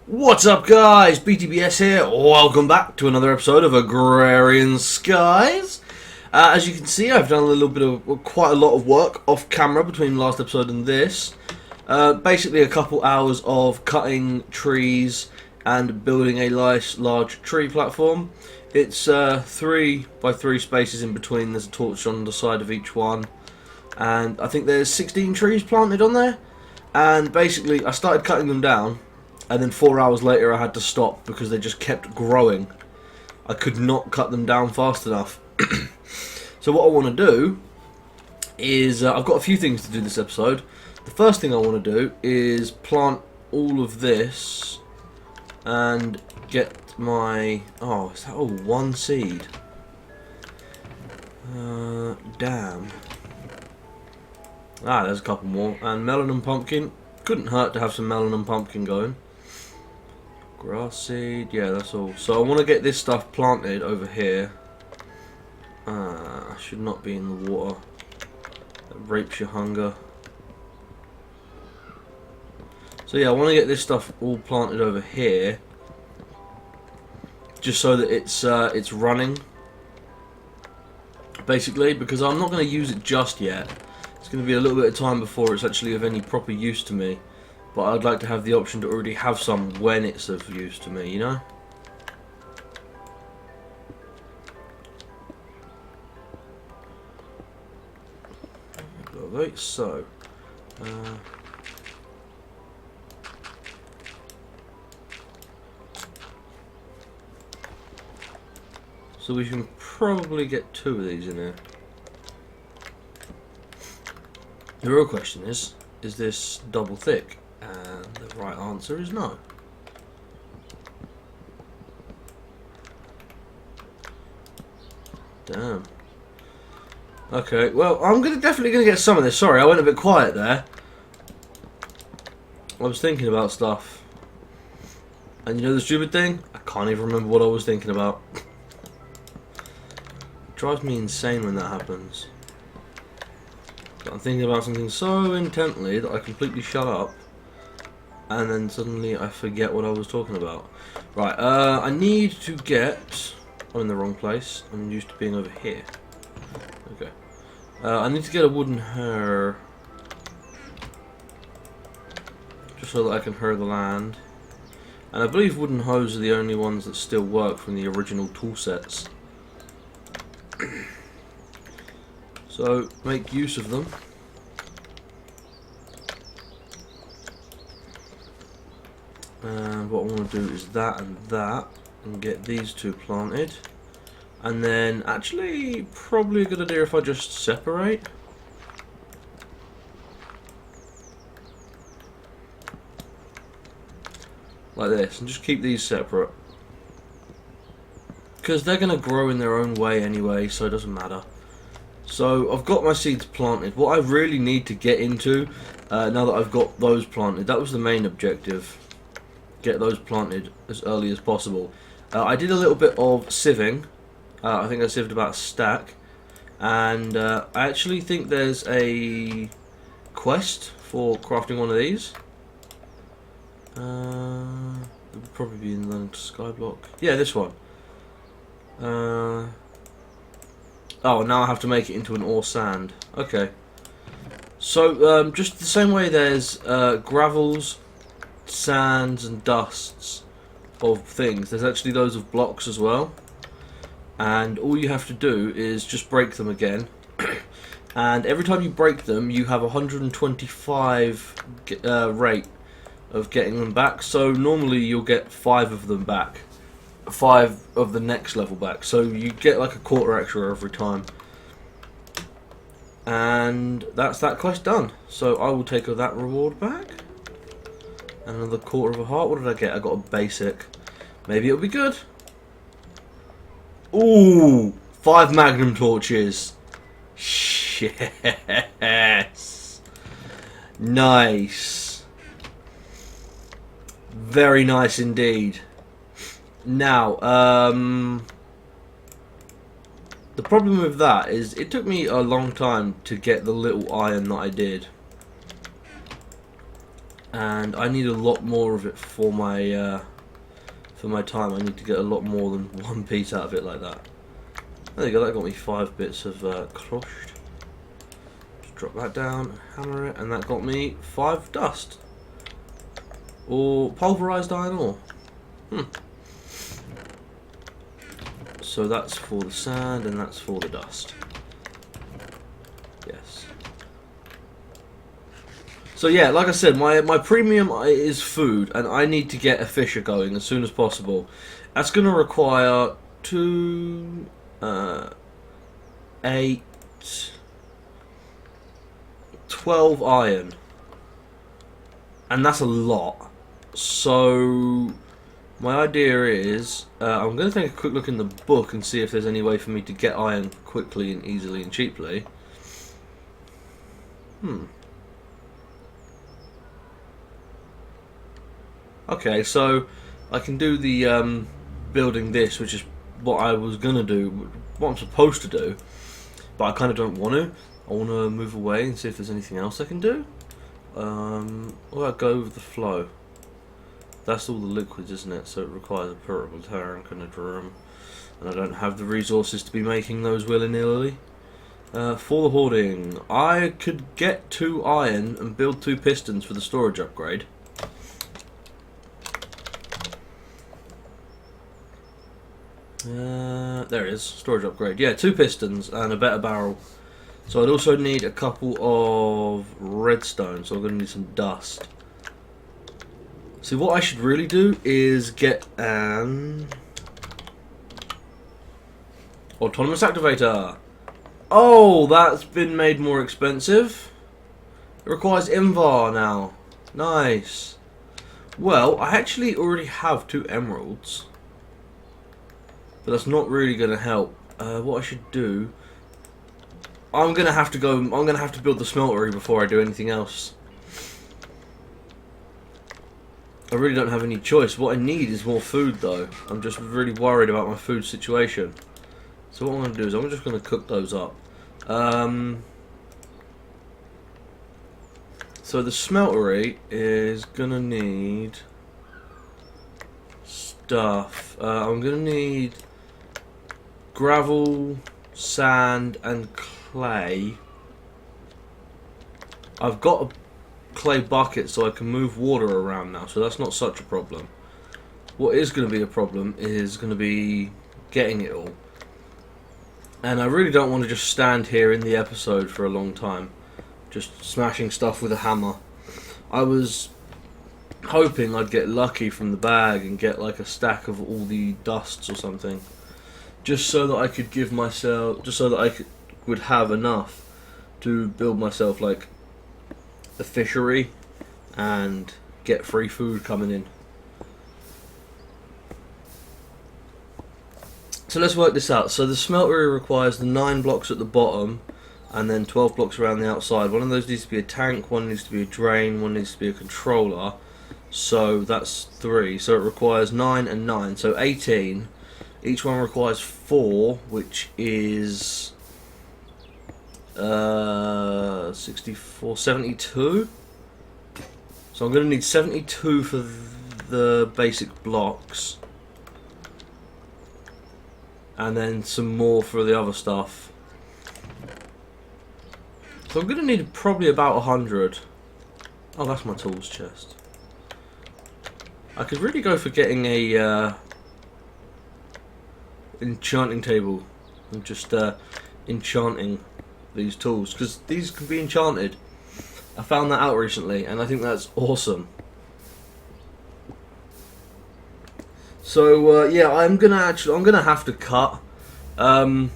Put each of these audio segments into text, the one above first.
What's up, guys? BTBS here. Welcome back to another episode of Agrarian Skies. As you can see, I've done a little bit of quite a lot of work off camera between last episode and this. Basically, a couple hours of cutting trees and building a nice large tree platform. It's 3 by 3 spaces in between. There's a torch on the side of each one, and I think there's 16 trees planted on there. And basically, I started cutting them down. And then 4 hours later I had to stop because they just kept growing. I could not cut them down fast enough. So what I want to do is, I've got a few things to do this episode. The first thing I want to do is plant all of this and get my... Oh, is that all one seed? Damn. Ah, there's a couple more. And melon and pumpkin. Couldn't hurt to have some melon and pumpkin going. Grass seed, yeah, that's all. So I want to get this stuff planted over here. Should not be in the water. That rapes your hunger. So yeah, I want to get this stuff all planted over here, just so that it's running. Basically, because I'm not going to use it just yet. It's going to be a little bit of time before it's actually of any proper use to me. But I'd like to have the option to already have some when it's of use to me, you know? Lovely, so... so we can probably get 2 of these in here. The real question is this double thick? And the right answer is no. Damn. Okay, well, I'm definitely gonna get some of this. Sorry, I went a bit quiet there. I was thinking about stuff. And you know the stupid thing? I can't even remember what I was thinking about. It drives me insane when that happens. I'm thinking about something so intently that I completely shut up. And then suddenly I forget what I was talking about. Right, I need to get... I'm in the wrong place. I'm used to being over here. Okay. I need to get a wooden hair. Just so that I can hoe the land. And I believe wooden hoes are the only ones that still work from the original tool sets. So, make use of them. And what I want to do is that, and get these 2 planted. And then, actually, probably a good idea if I just separate. Like this, and just keep these separate. Because they're going to grow in their own way anyway, so it doesn't matter. So, I've got my seeds planted. What I really need to get into, now that I've got those planted, that was the main objective. Get those planted as early as possible. I did a little bit of sieving. I think I sieved about a stack. And I actually think there's a quest for crafting one of these. It would probably be in the skyblock. Yeah, this one. Oh, now I have to make it into an ore sand. Okay. So, just the same way there's gravels, sands and dusts of things, there's actually those of blocks as well, and all you have to do is just break them again. And every time you break them you have 125 rate of getting them back, so normally you'll get 5 of them back, 5 of the next level back, so you get like a quarter extra every time. And that's that quest done, so I will take that reward back. Another quarter of a heart. What did I get? I got a basic. Maybe it'll be good. Ooh! 5 magnum torches. Yes! Nice. Very nice indeed. Now, the problem with that is it took me a long time to get the little iron that I did. and I need a lot more of it for my time. I need to get a lot more than one piece out of it like that. There you go, that got me 5 bits of crushed. Just drop that down, hammer it, and that got me 5 dust. Or pulverized iron ore. So that's for the sand and that's for the dust. Yes. So yeah, like I said, my premium is food, and I need to get a fisher going as soon as possible. That's going to require 2, 8, 12 iron, and that's a lot. So my idea is, I'm going to take a quick look in the book and see if there's any way for me to get iron quickly and easily and cheaply. Okay, so I can do the building this, which is what I was going to do, what I'm supposed to do, but I kind of don't want to. I want to move away and see if there's anything else I can do. What about go with the flow? That's all the liquids, isn't it? So it requires a portable tank and a drum, and I don't have the resources to be making those willy-nilly. For the hoarding, I could get 2 iron and build 2 pistons for the storage upgrade. There it is, storage upgrade. Yeah, 2 pistons and a better barrel. So I'd also need a couple of redstone, so I'm going to need some dust. See, what I should really do is get an autonomous activator. Oh, that's been made more expensive. It requires Invar now. Nice. Well, I actually already have 2 emeralds, but that's not really going to help. What I should do, I'm going to have to build the smeltery before I do anything else. I really don't have any choice. What I need is more food, though. I'm just really worried about my food situation. So what I'm going to do is I'm just going to cook those up. So the smeltery is going to need stuff. I'm going to need gravel, sand, and clay. I've got a clay bucket so I can move water around now, so that's not such a problem. What is going to be a problem is going to be getting it all, and I really don't want to just stand here in the episode for a long time just smashing stuff with a hammer. I was hoping I'd get lucky from the bag and get like a stack of all the dusts or something, just so that I could give myself, just so that I would have enough to build myself like a fishery and get free food coming in. So let's work this out. So the smeltery requires the 9 blocks at the bottom and then 12 blocks around the outside. One of those needs to be a tank, one needs to be a drain, one needs to be a controller. So that's 3. So it requires 9 and 9, so 18. Each one requires 4, which is 64, 72. So I'm going to need 72 for the basic blocks, and then some more for the other stuff. So I'm going to need probably about 100. Oh, that's my tools chest. I could really go for getting a enchanting table and just enchanting these tools, because these can be enchanted. I found that out recently and I think that's awesome. So yeah, I'm gonna have to cut. I'm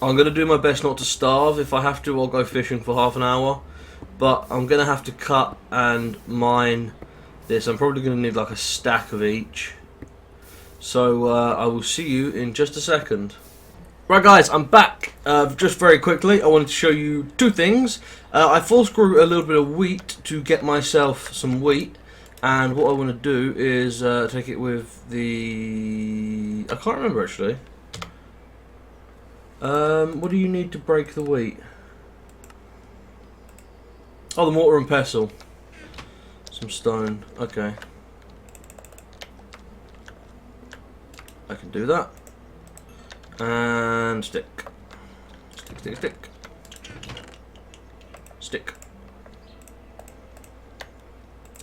gonna do my best not to starve. If I have to, I'll go fishing for half an hour, but I'm gonna have to cut and mine this. I'm probably gonna need like a stack of each. So I will see you in just a second. Right guys, I'm back. Just very quickly, I wanted to show you 2 things. I force grew a little bit of wheat to get myself some wheat, and what I want to do is take it with the... I can't remember actually. What do you need to break the wheat? Oh, the mortar and pestle. Some stone. Okay. I can do that. And stick. Stick, stick, stick. Stick.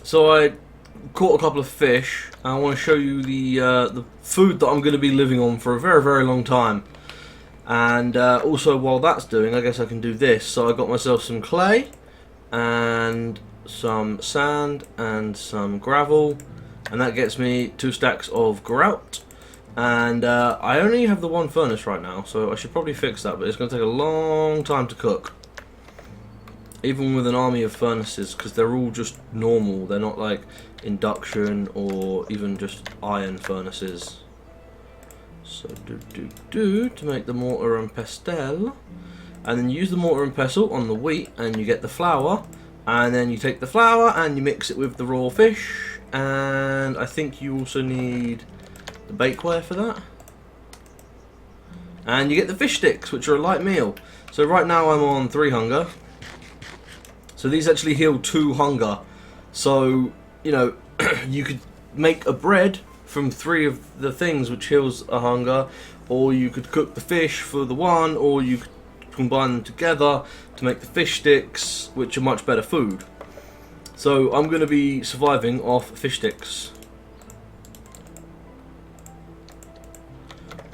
So I caught a couple of fish, and I want to show you the food that I'm going to be living on for a very, very long time. And also, while that's doing, I guess I can do this. So I got myself some clay, and some sand, and some gravel, and that gets me 2 stacks of grout. And I only have the 1 furnace right now, so I should probably fix that, but it's going to take a long time to cook. Even with an army of furnaces, because they're all just normal. They're not like induction or even just iron furnaces. So to make the mortar and pestle, and then use the mortar and pestle on the wheat, and you get the flour, and then you take the flour and you mix it with the raw fish, and I think you also need the bakeware for that, and you get the fish sticks, which are a light meal. So right now I'm on 3 hunger. So these actually heal 2 hunger. So, you know, you could make a bread from 3 of the things which heals a hunger, or you could cook the fish for the 1, or you could combine them together to make the fish sticks, which are much better food. So I'm going to be surviving off fish sticks.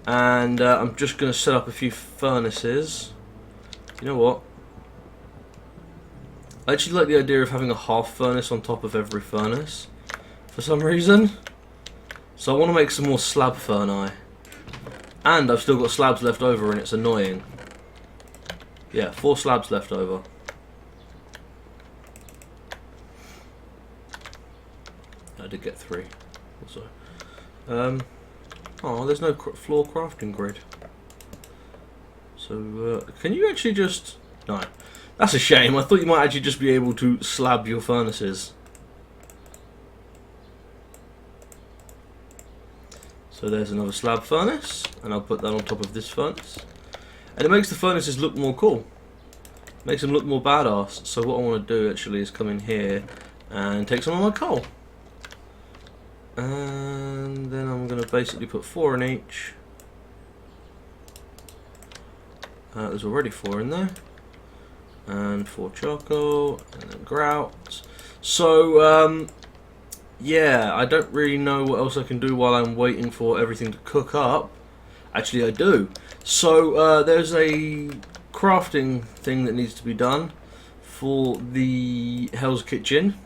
And I'm just going to set up a few furnaces. You know what? I actually like the idea of having a half furnace on top of every furnace for some reason. So I want to make some more slab furnace. And I've still got slabs left over, and it's annoying. Yeah, 4 slabs left over. I did get 3 also. Oh, there's no floor crafting grid. So, can you actually just... No. That's a shame. I thought you might actually just be able to slab your furnaces. So there's another slab furnace, and I'll put that on top of this furnace. And it makes the furnaces look more cool. Makes them look more badass. So what I want to do actually is come in here and take some of my coal. And then I'm going to basically put 4 in each. There's already 4 in there. And 4 charcoal, and then grout. So, yeah, I don't really know what else I can do while I'm waiting for everything to cook up. Actually, I do. So, there's a crafting thing that needs to be done for the Hell's Kitchen.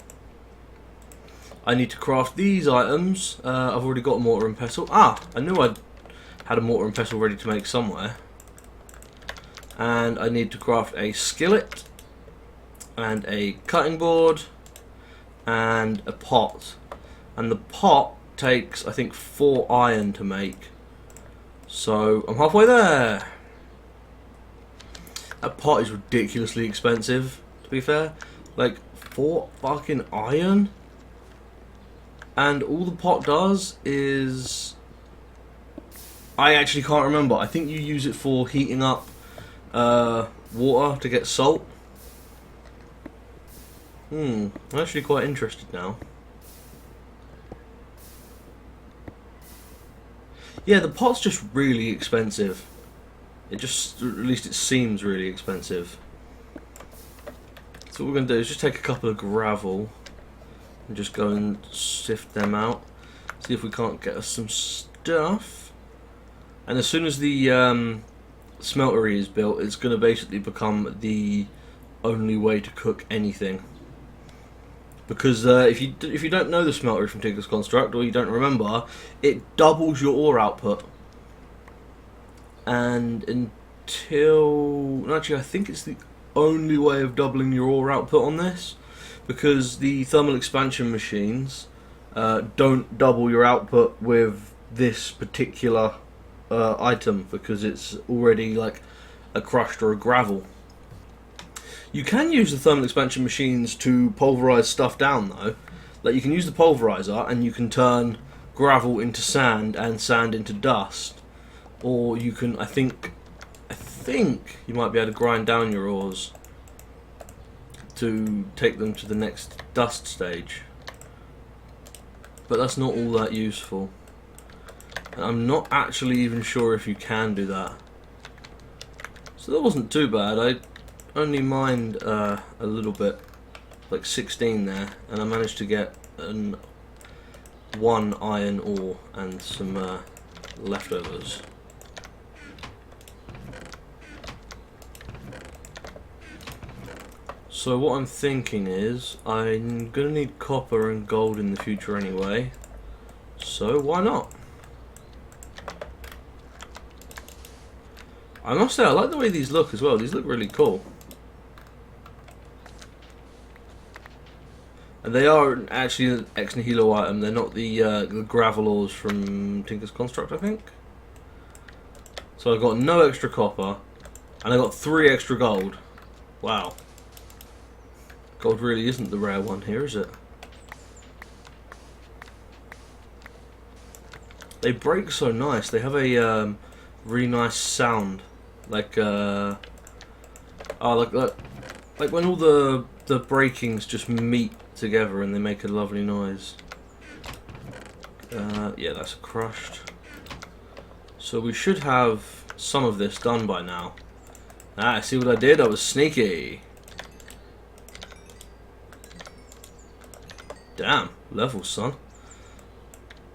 I need to craft these items. I've already got a mortar and pestle. Ah, I knew I had a mortar and pestle ready to make somewhere. And I need to craft a skillet, and a cutting board, and a pot. And the pot takes, I think, 4 iron to make. So I'm halfway there. That pot is ridiculously expensive, to be fair. Like 4 fucking iron, and all the pot does is, I actually can't remember. I think you use it for heating up water to get salt. I'm actually quite interested now. Yeah, the pot's just really expensive. It just, at least it seems really expensive. So what we're going to do is just take a couple of gravel and just go and sift them out. See if we can't get us some stuff. And as soon as the smeltery is built, it's going to basically become the only way to cook anything. Because if you don't know the smeltery from Tinker's Construct, or you don't remember, it doubles your ore output. And actually I think it's the only way of doubling your ore output on this, because the thermal expansion machines don't double your output with this particular item, because it's already like a crushed or a gravel. You can use the thermal expansion machines to pulverize stuff down though. Like you can use the pulverizer and you can turn gravel into sand and sand into dust. Or you can, I think you might be able to grind down your ores to take them to the next dust stage. but that's not all that useful. And I'm not actually even sure if you can do that. So that wasn't too bad. I only mined a little bit, like 16 there, and I managed to get one iron ore and some leftovers. So what I'm thinking is, I'm going to need copper and gold in the future anyway, so why not? I must say, I like the way these look as well. These look really cool. And they are actually an ex nihilo item. They're not the gravel ores from Tinker's Construct, I think. So I got no extra copper, and I got 3 extra gold. Wow. Gold really isn't the rare one here, is it? They break so nice. They have a really nice sound, like like when all the breakings just meet together and they make a lovely noise. Yeah, that's crushed. So we should have some of this done by now. Ah, see what I did? I was sneaky. Damn, level, son.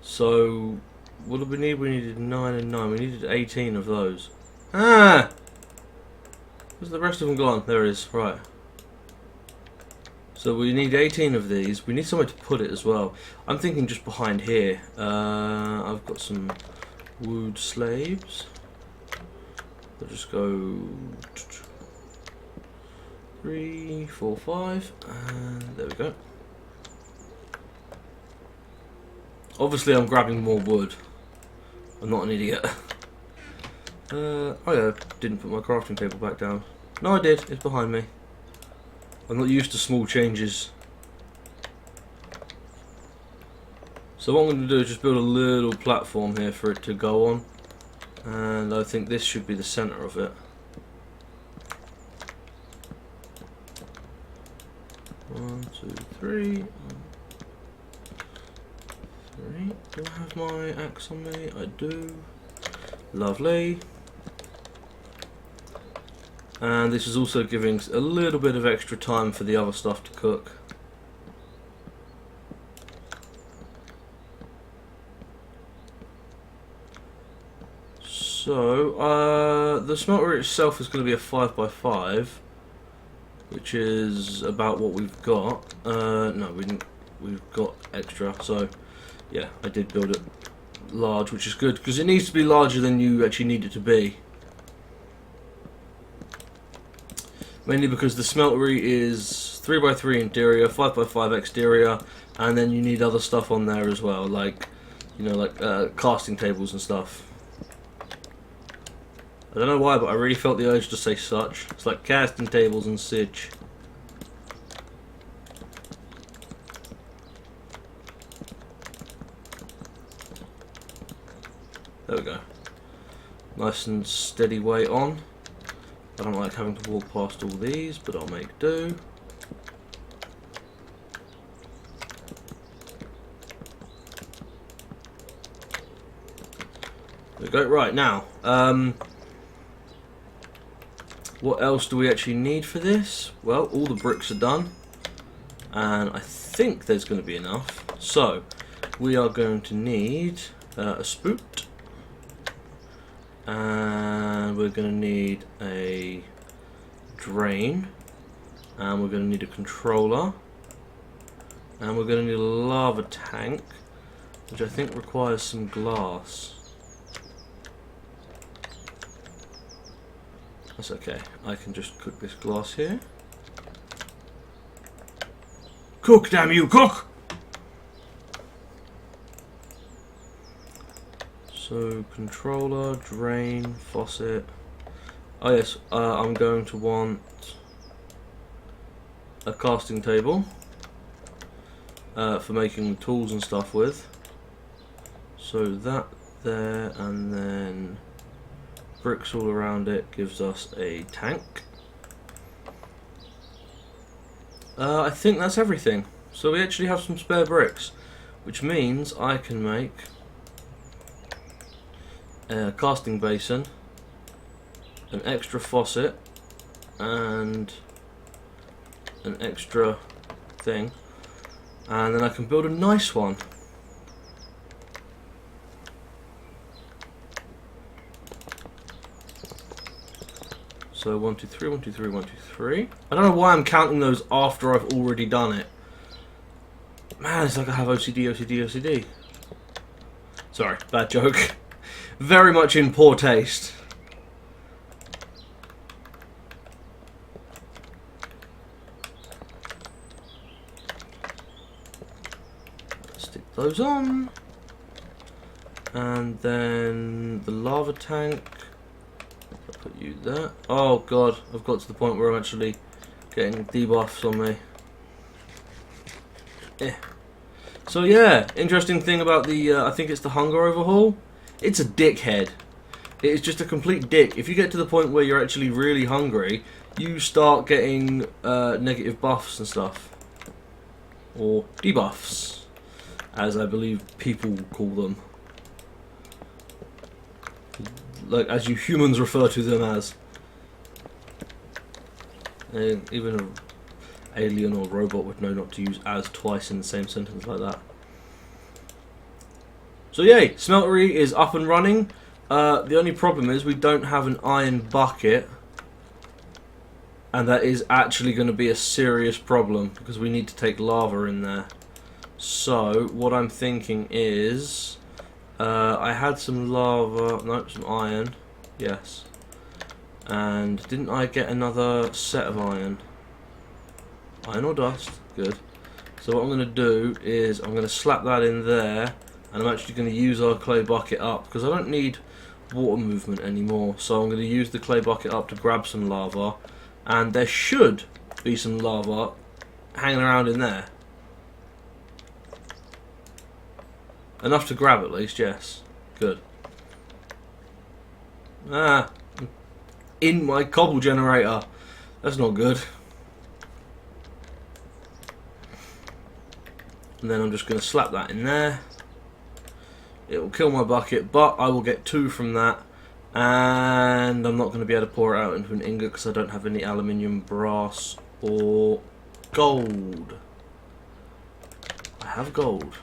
So, what did we need? We needed 9 and 9. We needed 18 of those. Ah! Where's the rest of them gone? There it is. Right. So we need 18 of these. We need somewhere to put it as well. I'm thinking just behind here. I've got some wood slaves. I'll just go 3, 4, 5, and there we go. Obviously I'm grabbing more wood. I'm not an idiot. Oh yeah, I didn't put my crafting table back down. No, I did. It's behind me. I'm not used to small changes. So what I'm going to do is just build a little platform here for it to go on. And I think this should be the centre of it. 1, 2, 3. 3. Do I have my axe on me? I do. Lovely. And this is also giving a little bit of extra time for the other stuff to cook. So, the smelter itself is going to be a 5x5, which is about what we've got. No, we didn't. We've got extra, so yeah, I did build it large, which is good because it needs to be larger than you actually need it to be. Mainly because the smeltery is 3x3 interior, 5x5 exterior, and then you need other stuff on there as well, like, you know, like casting tables and stuff. I don't know why, but I really felt the urge to say such. It's like casting tables and such. There we go. Nice and steady weight on. I don't like having to walk past all these, but I'll make do. There we go. Right, now, what else do we actually need for this? Well, all the bricks are done, and I think there's going to be enough. So, we are going to need a spoot. And we're going to need a drain, and we're going to need a controller, and we're going to need a lava tank, which I think requires some glass. That's okay, I can just cook this glass here. Cook, damn you, cook! So, controller, drain, faucet. Oh yes, I'm going to want a casting table for making tools and stuff with. So that there, and then bricks all around it gives us a tank. I think that's everything. So we actually have some spare bricks, which means I can make a casting basin, an extra faucet, and an extra thing, and then I can build a nice one. So 1, 2, 3, 1, 2, 3, 1, 2, 3. I don't know why I'm counting those after I've already done it. Man, it's like I have OCD, OCD, OCD. Sorry, bad joke. Very much in poor taste. Stick those on. And then the lava tank. I'll put you there. Oh god, I've got to the point where I'm actually getting debuffs on me. So yeah, interesting thing about the, I think it's the hunger overhaul. It's a dickhead. It is just a complete dick. If you get to the point where you're actually really hungry, you start getting negative buffs and stuff. Or debuffs, as I believe people call them. Like, as you humans refer to them as. And even an alien or robot would know not to use as twice in the same sentence like that. So yay, smeltery is up and running. The only problem is we don't have an iron bucket. And that is actually going to be a serious problem, because we need to take lava in there. So, what I'm thinking is... I had some lava, no, some iron, yes. And didn't I get another set of iron? Iron or dust? Good. So what I'm going to do is I'm going to slap that in there, and I'm actually going to use our clay bucket up, because I don't need water movement anymore. So I'm going to use the clay bucket up to grab some lava, and there should be some lava hanging around in there. Enough to grab at least, yes. Good. Ah, in my cobble generator. That's not good. And then I'm just going to slap that in there. It will kill my bucket, but I will get 2 from that. And I'm not going to be able to pour it out into an ingot because I don't have any aluminium, brass, or gold. I have gold.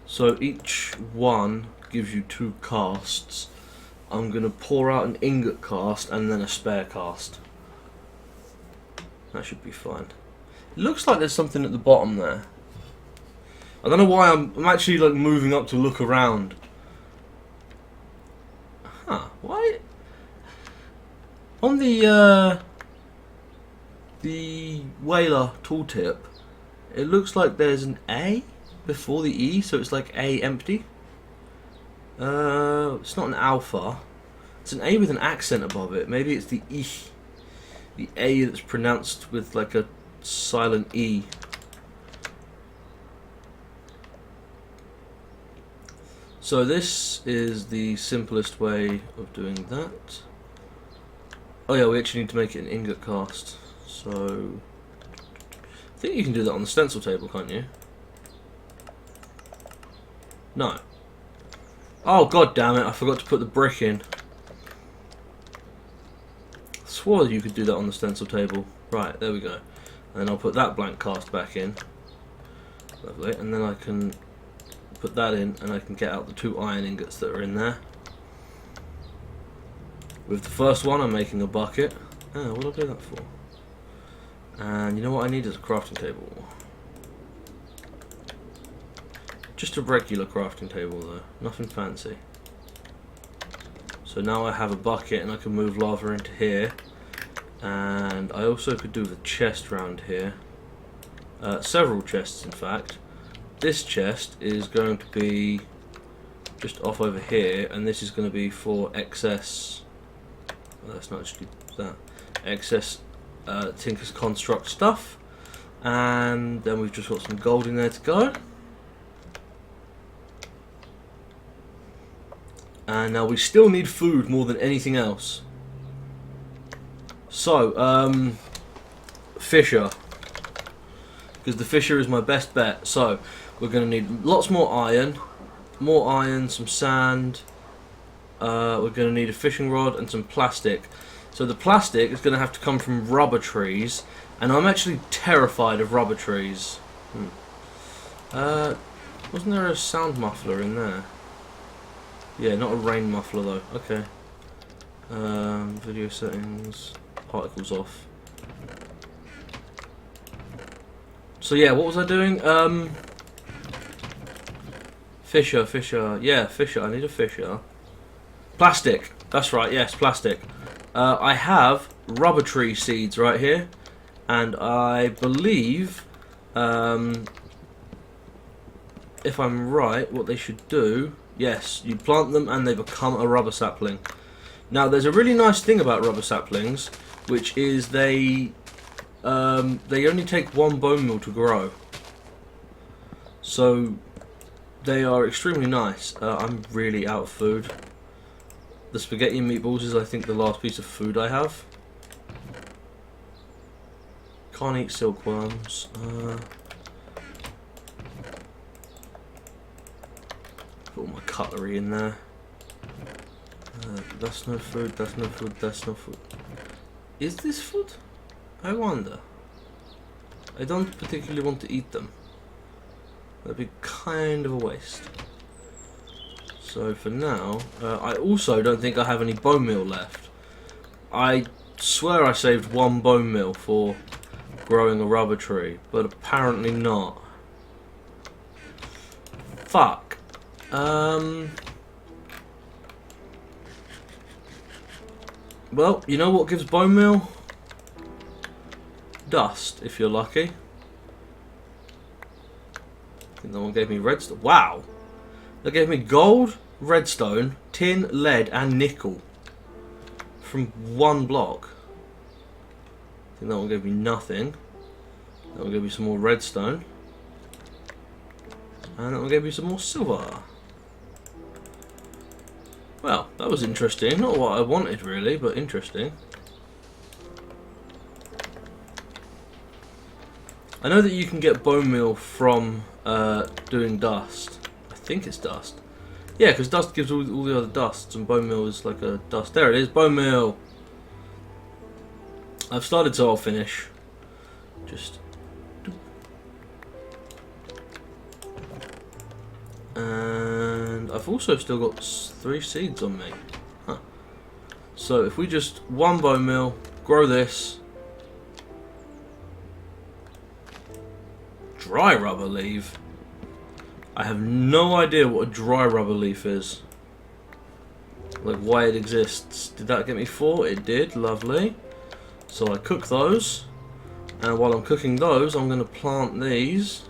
So each one gives you 2 casts. I'm going to pour out an ingot cast and then a spare cast. That should be fine. It looks like there's something at the bottom there. I don't know why I'm actually like moving up to look around. Huh, why? On the whaler tooltip, it looks like there's an A before the E, so it's like A empty. It's not an alpha. It's an A with an accent above it. Maybe it's the E. The A that's pronounced with like a silent E. So this is the simplest way of doing that. Oh yeah, we actually need to make it an ingot cast. So I think you can do that on the stencil table, can't you? No. Oh god damn it, I forgot to put the brick in. I swore you could do that on the stencil table. Right, there we go. And then I'll put that blank cast back in. Lovely. And then I can put that in and I can get out the 2 iron ingots that are in there. With the first one I'm making a bucket. Oh, what do I do that for? And you know what I need is a crafting table. Just a regular crafting table though, nothing fancy. So now I have a bucket and I can move lava into here. And I also could do the chest round here. Several chests in fact. This chest is going to be just off over here, and this is going to be for excess. Well, that's not actually that. Excess Tinker's Construct stuff. And then we've just got some gold in there to go. And now we still need food more than anything else. So, Fisher. because the fisher is my best bet. So we're going to need lots more iron, some sand. We're going to need a fishing rod and some plastic. So the plastic is going to have to come from rubber trees, and I'm actually terrified of rubber trees. Wasn't there a sound muffler in there? Yeah, not a rain muffler though. Okay. Video settings, particles off. So yeah, what was I doing? Fisher. Yeah, fisher. I need a fisher. Plastic. That's right. Yes, plastic. I have rubber tree seeds right here, and I believe, if I'm right, what they should do. Yes, you plant them and they become a rubber sapling. Now, there's a really nice thing about rubber saplings, which is they only take one bone meal to grow. So they are extremely nice. I'm really out of food. The spaghetti and meatballs is, I think, the last piece of food I have. Can't eat silkworms. Put all my cutlery in there. That's no food, that's no food, that's no food. Is this food? I wonder. I don't particularly want to eat them. That'd be kind of a waste. So for now, I also don't think I have any bone meal left. I swear I saved one bone meal for growing a rubber tree, but apparently not. Fuck. Well, you know what gives bone meal? Dust, if you're lucky. I think that one gave me redstone. Wow! They gave me gold, redstone, tin, lead, and nickel from one block. I think that one gave me nothing. That one gave me some more redstone. And that one gave me some more silver. Well, that was interesting. Not what I wanted really, but interesting. I know that you can get bone meal from doing dust. I think it's dust. Yeah, because dust gives all the other dusts, and bone meal is like a dust. There it is, bone meal. I've started, so I'll finish. Just. And I've also still got 3 seeds on me. Huh. So if we just one bone meal, grow this. Dry rubber leaf. I have no idea what a dry rubber leaf is. Like why it exists. Did that get me 4? It did. Lovely. So I cook those. And while I'm cooking those, I'm going to plant these.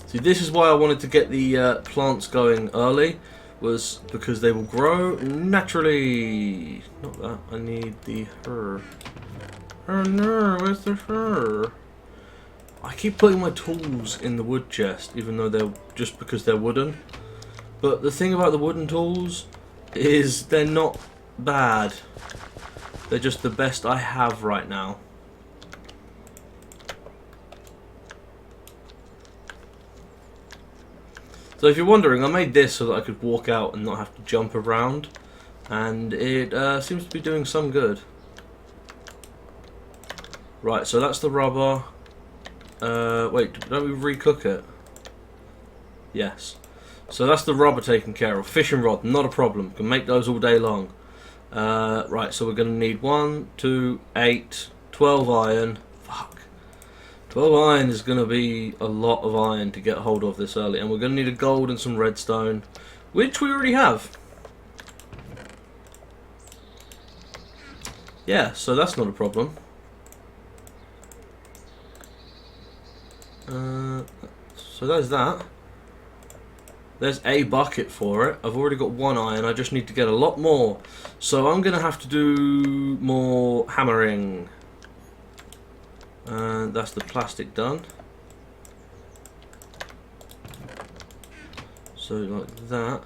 See, this is why I wanted to get the plants going early. Was because they will grow naturally. Not that. I need the her. Oh no, where's the her? I keep putting my tools in the wood chest, even though they're just because they're wooden. But the thing about the wooden tools is they're not bad. They're just the best I have right now. So if you're wondering, I made this so that I could walk out and not have to jump around. And it seems to be doing some good. Right, so that's the rubber. Wait, don't we recook it? Yes. So that's the rubber taken care of. Fishing rod, not a problem. Can make those all day long. Right, so we're going to need 1, 2, 8, 12 iron. Fuck. 12 iron is going to be a lot of iron to get hold of this early. And we're going to need a gold and some redstone, which we already have. Yeah, so that's not a problem. So there's that. There's a bucket for it. I've already got 1 iron. I just need to get a lot more. So I'm going to have to do more hammering. And that's the plastic done. So like that.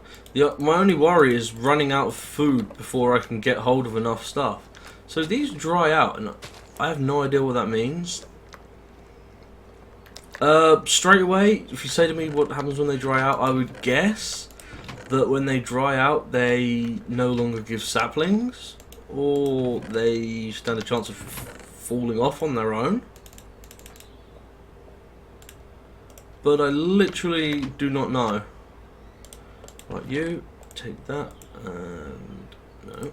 My only worry is running out of food before I can get hold of enough stuff. So these dry out, and I have no idea what that means. Straight away, if you say to me what happens when they dry out, I would guess that when they dry out, they no longer give saplings, or they stand a chance of falling off on their own. But I literally do not know. Right, you take that, and no,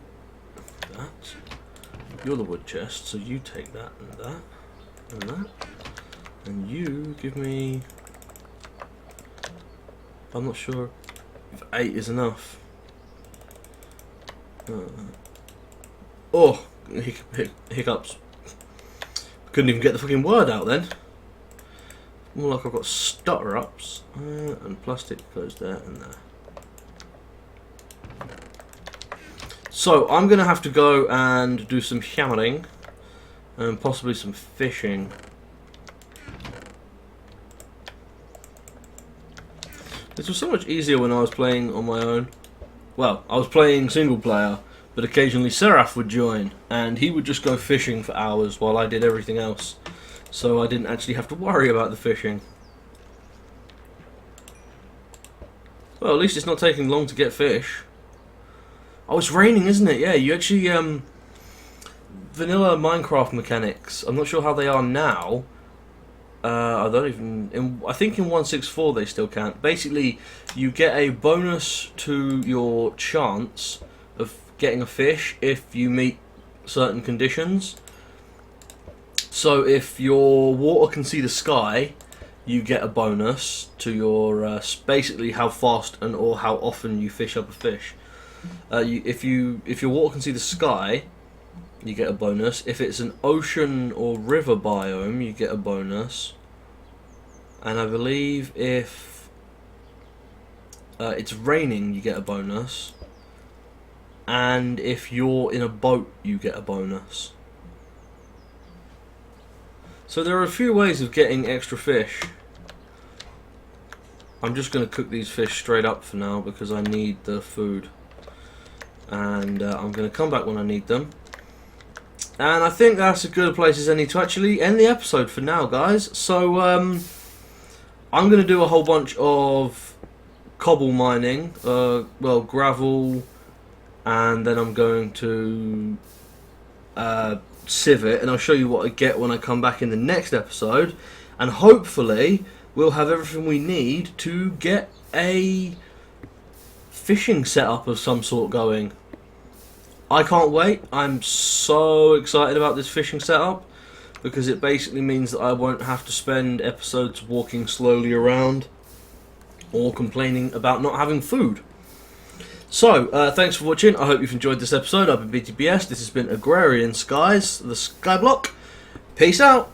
that. You're the wood chest, so you take that and that and that, and you give me. I'm not sure if 8 is enough. Oh, hiccups. Couldn't even get the fucking word out then. More like I've got stutter-ups. And plastic goes there and there. So, I'm going to have to go and do some hammering. And possibly some fishing. This was so much easier when I was playing on my own. Well, I was playing single player, but occasionally Seraph would join, and he would just go fishing for hours while I did everything else. So I didn't actually have to worry about the fishing. Well, at least it's not taking long to get fish. Oh, it's raining, isn't it? Yeah, you actually, vanilla Minecraft mechanics. I'm not sure how they are now. I don't even. I think in 1.6.4 they still can't. Basically, you get a bonus to your chance of getting a fish if you meet certain conditions. So if your water can see the sky, you get a bonus to your basically how fast and or how often you fish up a fish. If your water can see the sky, you get a bonus. If it's an ocean or river biome, you get a bonus. And I believe if it's raining, you get a bonus. And if you're in a boat, you get a bonus. So there are a few ways of getting extra fish. I'm just going to cook these fish straight up for now because I need the food. And I'm going to come back when I need them. And I think that's as good a place as any to actually end the episode for now, guys. So I'm going to do a whole bunch of cobble mining, well, gravel, and then I'm going to sieve it, and I'll show you what I get when I come back in the next episode. And hopefully we'll have everything we need to get a fishing setup of some sort going. I can't wait. I'm so excited about this fishing setup because it basically means that I won't have to spend episodes walking slowly around or complaining about not having food. So, thanks for watching. I hope you've enjoyed this episode. I've been BTBS. This has been Agrarian Skies, the Skyblock. Peace out.